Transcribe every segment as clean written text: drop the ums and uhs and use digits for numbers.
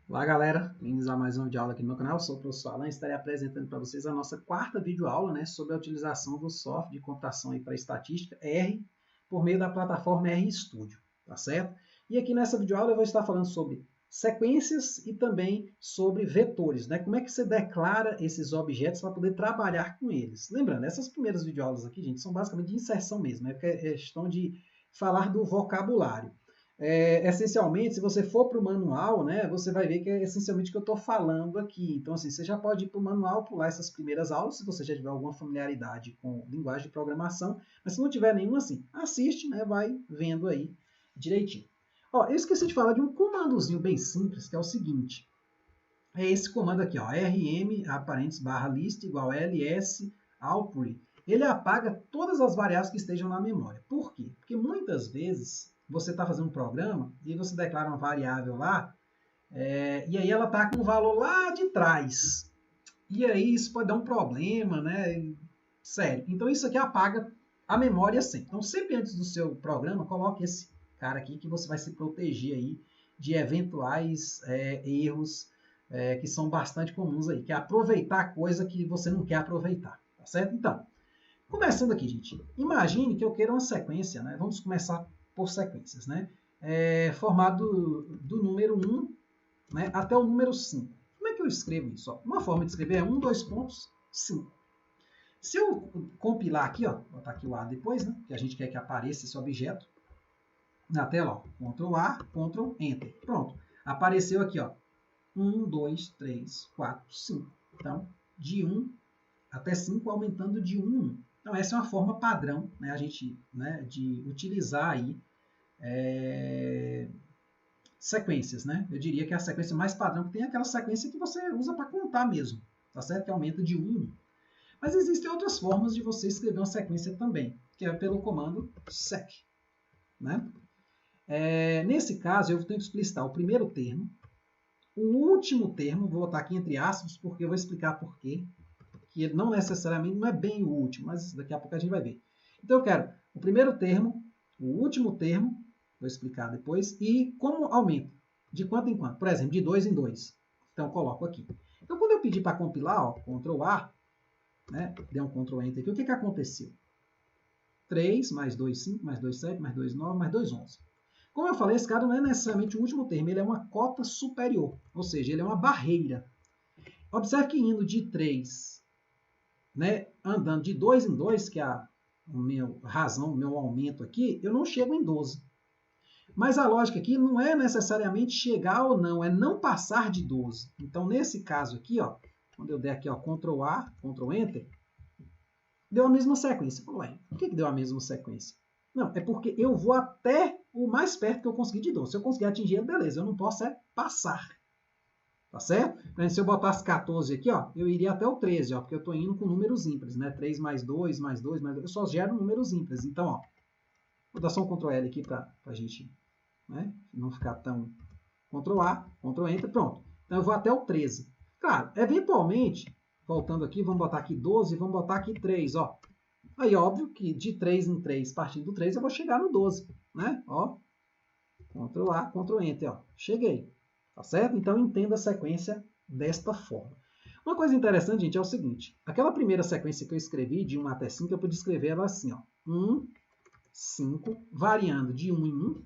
Olá galera, bem-vindos a mais um vídeo aula aqui no meu canal. Eu sou o professor Alan e estarei apresentando para vocês a nossa quarta videoaula, né, sobre a utilização do software de computação para estatística R por meio da plataforma RStudio, tá certo? E aqui nessa videoaula eu vou estar falando sobre sequências e também sobre vetores, né? Como é que você declara esses objetos para poder trabalhar com eles. Lembrando, essas primeiras videoaulas aqui, gente, são basicamente de inserção mesmo, é questão de falar do vocabulário. Essencialmente, se você for para o manual, né, você vai ver que é essencialmente o que eu estou falando aqui. Então, assim, você já pode ir para o manual, pular essas primeiras aulas, se você já tiver alguma familiaridade com linguagem de programação. Mas se não tiver nenhuma, assim, assiste, né, vai vendo aí direitinho. Ó, eu esqueci de falar de um comandozinho bem simples, que é o seguinte. É esse comando aqui, ó, rm, parênteses, barra list, igual ls, output. Ele apaga todas as variáveis que estejam na memória. Por quê? Porque muitas vezes você está fazendo um programa e você declara uma variável lá, e aí ela está com um valor lá de trás. E aí isso pode dar um problema, né? Sério. Então isso aqui apaga a memória sempre. Então sempre antes do seu programa, coloque esse cara aqui que você vai se proteger aí de eventuais erros que são bastante comuns aí, que é aproveitar coisa que você não quer aproveitar, tá certo? Então, começando aqui, gente, imagine que eu queira uma sequência, né? Vamos começar por sequências, né? Formado do número 1, né, até o número 5. Como é que eu escrevo isso? Ó, uma forma de escrever é 1, 2 pontos, 5. Se eu compilar aqui, ó, botar aqui o A depois, né, que a gente quer que apareça esse objeto, na tela, ó, Ctrl A, Ctrl Enter. Pronto. Apareceu aqui, ó, 1, 2, 3, 4, 5. Então, de 1 até 5, aumentando de 1 em 1. Então, essa é uma forma padrão, né, a gente, né, de utilizar aí sequências, né? Eu diria que a sequência mais padrão que tem é aquela sequência que você usa para contar mesmo, tá certo? Que aumenta de 1 em 1. Mas existem outras formas de você escrever uma sequência também, que é pelo comando sec, né? Nesse caso, eu tenho que explicitar o primeiro termo, o último termo, vou botar aqui entre aspas, porque eu vou explicar por quê, que ele não necessariamente não é bem o último, mas daqui a pouco a gente vai ver. Então eu quero o primeiro termo, o último termo, vou explicar depois, e como aumenta, de quanto em quanto. Por exemplo, de 2 em 2. Então eu coloco aqui. Então quando eu pedir para compilar, ó, Ctrl A, né, dei um Ctrl Enter aqui, o que aconteceu? 3 mais 2, 5, mais 2, 7, mais 2, 9, mais 2, 11. Como eu falei, esse cara não é necessariamente o último termo, ele é uma cota superior, ou seja, ele é uma barreira. Observe que indo de 3, né, andando de 2 em 2, que é a minha razão, o meu aumento aqui, eu não chego em 12. Mas a lógica aqui não é necessariamente chegar ou não, é não passar de 12. Então, nesse caso aqui, ó, quando eu der aqui, ó, Ctrl A, Ctrl Enter, deu a mesma sequência. Ué, por que deu a mesma sequência? Não, é porque eu vou até o mais perto que eu conseguir de 12. Se eu conseguir atingir ele, beleza. Eu não posso passar. Tá certo? Então, se eu botasse 14 aqui, ó, eu iria até o 13, ó, porque eu estou indo com números ímpares, né? 3 mais 2, mais 2, mais 2. Eu só gero números ímpares. Então, ó, vou dar só um Ctrl L aqui para a gente, né, não ficar tão... Ctrl A, Ctrl Enter, pronto. Então, eu vou até o 13. Claro, eventualmente, voltando aqui, vamos botar aqui 12, vamos botar aqui 3, ó. Aí, óbvio que de 3 em 3, partindo do 3, eu vou chegar no 12, né? Ó, Ctrl A, Ctrl Enter, ó. Cheguei. Tá certo? Então, entenda a sequência desta forma. Uma coisa interessante, gente, é o seguinte. Aquela primeira sequência que eu escrevi, de 1 até 5, eu podia escrever ela assim, ó. 1, 5, variando de 1 em 1.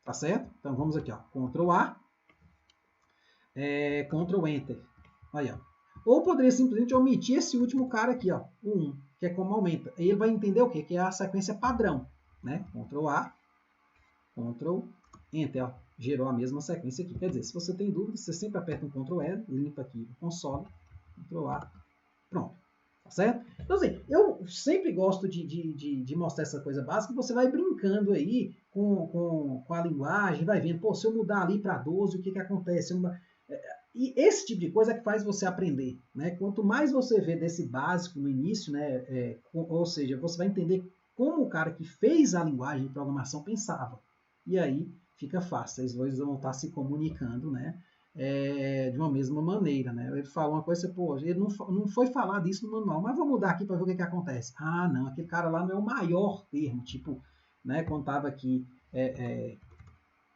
Tá certo? Então, vamos aqui, ó. Ctrl A, Ctrl Enter. Aí, ó. Ou poderia simplesmente omitir esse último cara aqui, ó. O 1, que é como aumenta. Aí ele vai entender o quê? Que é a sequência padrão, né? Ctrl A, Ctrl Enter, ó, gerou a mesma sequência aqui. Quer dizer, se você tem dúvida, você sempre aperta um Ctrl L, limpa aqui o console, Ctrl A, pronto. Tá certo? Então, assim, eu sempre gosto de mostrar essa coisa básica, que você vai brincando aí com a linguagem, vai vendo, pô, se eu mudar ali para 12, o que acontece? E esse tipo de coisa é que faz você aprender, né? Quanto mais você vê desse básico no início, né, ou seja, você vai entender como o cara que fez a linguagem de programação pensava. E aí fica fácil, eles dois vão estar se comunicando, né? De uma mesma maneira, né? Ele fala uma coisa, pô, ele não foi falar disso no manual, mas vou mudar aqui para ver o que acontece. Ah, não, aquele cara lá não é o maior termo, tipo, né, contava aqui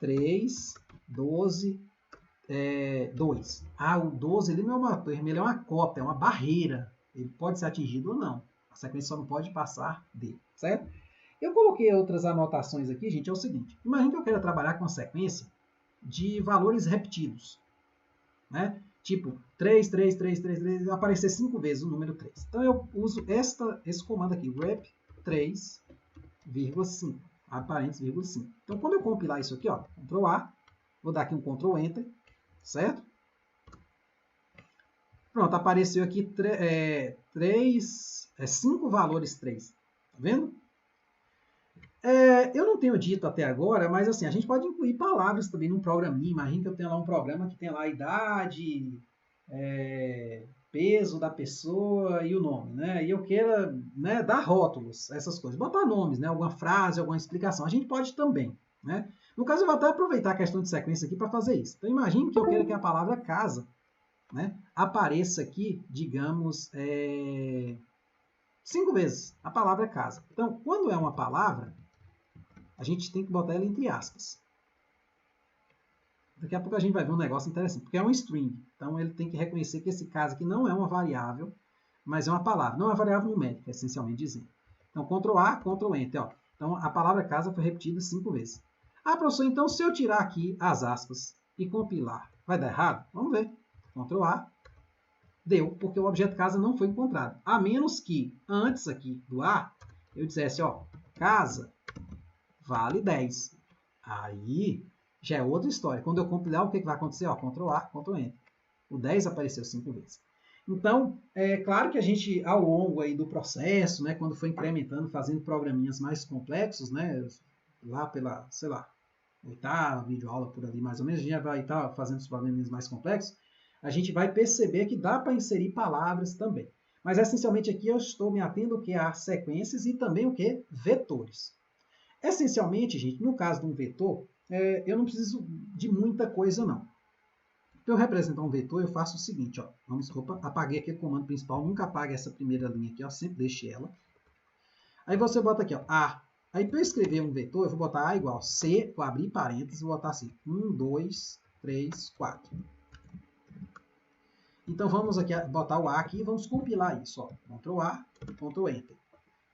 3, 12, 2. O 12 ele não é uma termo, ele é uma cópia, é uma barreira. Ele pode ser atingido ou não. A sequência só não pode passar dele, certo? Eu coloquei outras anotações aqui, gente, é o seguinte. Imagina que eu quero trabalhar com uma sequência de valores repetidos, né? Tipo, 3, 3, 3, 3, 3, aparecer 5 vezes o número 3. Então, eu uso esse comando aqui, rep 3,5, parênteses, vírgula 5. Então, quando eu compilar isso aqui, ó, Ctrl A, vou dar aqui um Ctrl Enter, certo? Pronto, apareceu aqui 5 valores 3. Tá vendo? Eu não tenho dito até agora, mas assim, a gente pode incluir palavras também num programinha. Imagina que eu tenho lá um programa que tem lá a idade, peso da pessoa e o nome, né? E eu queira, né, dar rótulos, essas coisas. Botar nomes, né? Alguma frase, alguma explicação. A gente pode também, né? No caso, eu vou até aproveitar a questão de sequência aqui para fazer isso. Então, imagine que eu queira que a palavra casa, né, apareça aqui, digamos, 5 vezes a palavra casa. Então, quando é uma palavra, a gente tem que botar ela entre aspas. Daqui a pouco a gente vai ver um negócio interessante, porque é um string. Então, ele tem que reconhecer que esse caso aqui não é uma variável, mas é uma palavra. Não é uma variável numérica, essencialmente dizendo. Então, Ctrl A, Ctrl Enter. Ó. Então, a palavra casa foi repetida 5 vezes. Professor, então, se eu tirar aqui as aspas e compilar, vai dar errado? Vamos ver. Ctrl A. Deu, porque o objeto casa não foi encontrado. A menos que, antes aqui do A, eu dissesse, ó, casa vale 10. Aí já é outra história. Quando eu compilar, o que vai acontecer? Ó, Ctrl A, Ctrl Enter. O 10 apareceu 5 vezes. Então, é claro que a gente, ao longo aí do processo, né, quando foi incrementando, fazendo programinhas mais complexos, né, lá pela, sei lá, 8ª videoaula por ali mais ou menos, a gente já vai estar fazendo os programinhas mais complexos, a gente vai perceber que dá para inserir palavras também. Mas, essencialmente, aqui eu estou me atendo o que a sequências e também o que? Vetores. Essencialmente, gente, no caso de um vetor, eu não preciso de muita coisa, não. Para eu representar um vetor, eu faço o seguinte, ó. Apaguei aqui o comando principal, nunca apague essa primeira linha aqui, ó, sempre deixe ela. Aí você bota aqui, ó, A. Aí para eu escrever um vetor, eu vou botar A igual C, vou abrir parênteses, vou botar assim, 1, 2, 3, 4. Então, vamos aqui botar o A aqui e vamos compilar isso. Ó. Ctrl A, Ctrl Enter.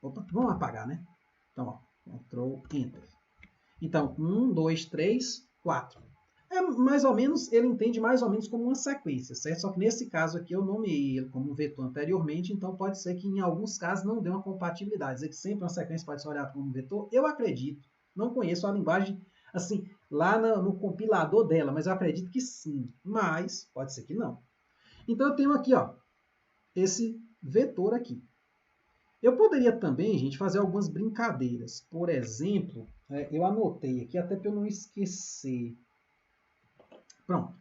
Opa, vamos apagar, né? Então, ó, Ctrl Enter. Então, 1, 2, 3, 4. Mais ou menos, ele entende mais ou menos como uma sequência, certo? Só que nesse caso aqui eu nomeei ele como um vetor anteriormente, então pode ser que em alguns casos não dê uma compatibilidade. Dizer que sempre uma sequência pode ser olhada como um vetor, eu acredito. Não conheço a linguagem, assim, lá no compilador dela, mas eu acredito que sim. Mas pode ser que não. Então, eu tenho aqui, ó, esse vetor aqui. Eu poderia também, gente, fazer algumas brincadeiras. Por exemplo, eu anotei aqui, até para eu não esquecer. Pronto.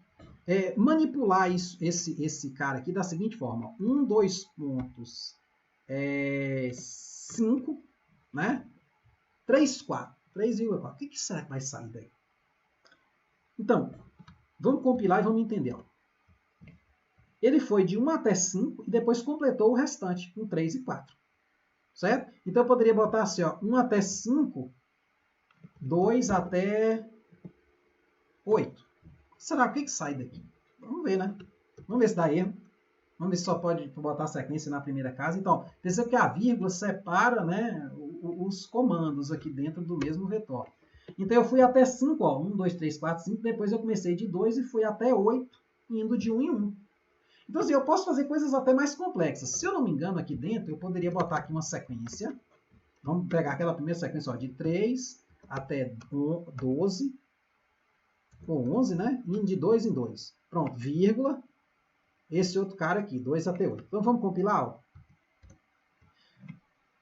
Manipular esse cara aqui da seguinte forma. 1, 2 pontos, 5, né? 3, 4. 3,4. O que será que vai sair daí? Então, vamos compilar e vamos entender, ó. Ele foi de 1 até 5 e depois completou o restante, com 3 e 4. Certo? Então, eu poderia botar assim, ó, 1 até 5, 2 até 8. Será? O que sai daqui? Vamos ver, né? Vamos ver se dá erro. Vamos ver se só pode botar a sequência na primeira casa. Então, perceba que a vírgula separa, né, os comandos aqui dentro do mesmo vetor. Então, eu fui até 5, ó, 1, 2, 3, 4, 5. Depois eu comecei de 2 e fui até 8, indo de 1 em 1. Então, assim, eu posso fazer coisas até mais complexas. Se eu não me engano, aqui dentro, eu poderia botar aqui uma sequência. Vamos pegar aquela primeira sequência, ó, de 3 até 12, ou 11, né? Indo de 2 em 2. Pronto, vírgula. Esse outro cara aqui, 2 até 8. Então, vamos compilar, ó.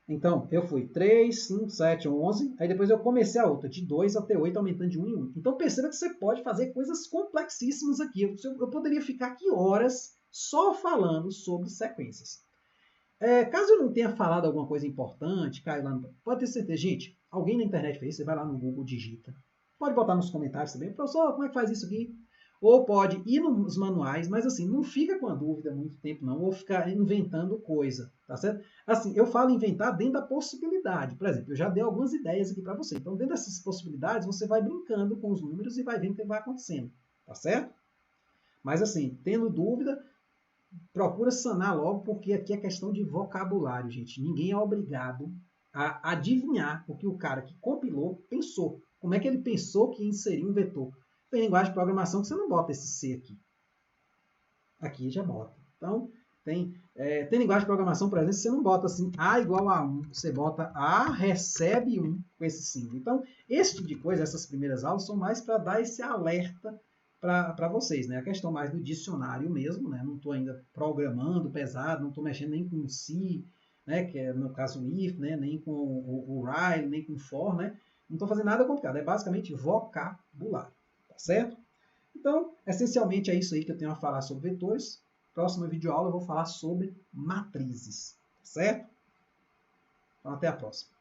Então, eu fui 3, 5, 7, 11. Aí depois eu comecei a outra, de 2 até 8, aumentando de 1 em 1. Então, perceba que você pode fazer coisas complexíssimas aqui. Eu poderia ficar aqui horas só falando sobre sequências. Caso eu não tenha falado alguma coisa importante, cai lá no... Pode ter certeza, gente, alguém na internet fez, você vai lá no Google, digita. Pode botar nos comentários também, professor, como é que faz isso aqui? Ou pode ir nos manuais, mas assim, não fica com a dúvida muito tempo não, ou ficar inventando coisa, tá certo? Assim, eu falo inventar dentro da possibilidade. Por exemplo, eu já dei algumas ideias aqui para você. Então, dentro dessas possibilidades, você vai brincando com os números e vai vendo o que vai acontecendo, tá certo? Mas assim, tendo dúvida, procura sanar logo, porque aqui é questão de vocabulário, gente. Ninguém é obrigado a adivinhar o que o cara que compilou pensou. Como é que ele pensou que ia inserir um vetor? Tem linguagem de programação que você não bota esse C aqui. Aqui já bota. Então, tem linguagem de programação, por exemplo, você não bota assim A igual a 1, você bota A recebe 1 com esse símbolo. Então, esse tipo de coisa, essas primeiras aulas, são mais para dar esse alerta para vocês, né? A questão mais do dicionário mesmo, né? Não estou ainda programando pesado, não estou mexendo nem com o se, né? Que é no caso o if, né? Nem com o while, nem com o for, né? Não estou fazendo nada complicado, é basicamente vocabulário, tá certo? Então, essencialmente é isso aí que eu tenho a falar sobre vetores. Próxima videoaula eu vou falar sobre matrizes, tá certo? Então, até a próxima.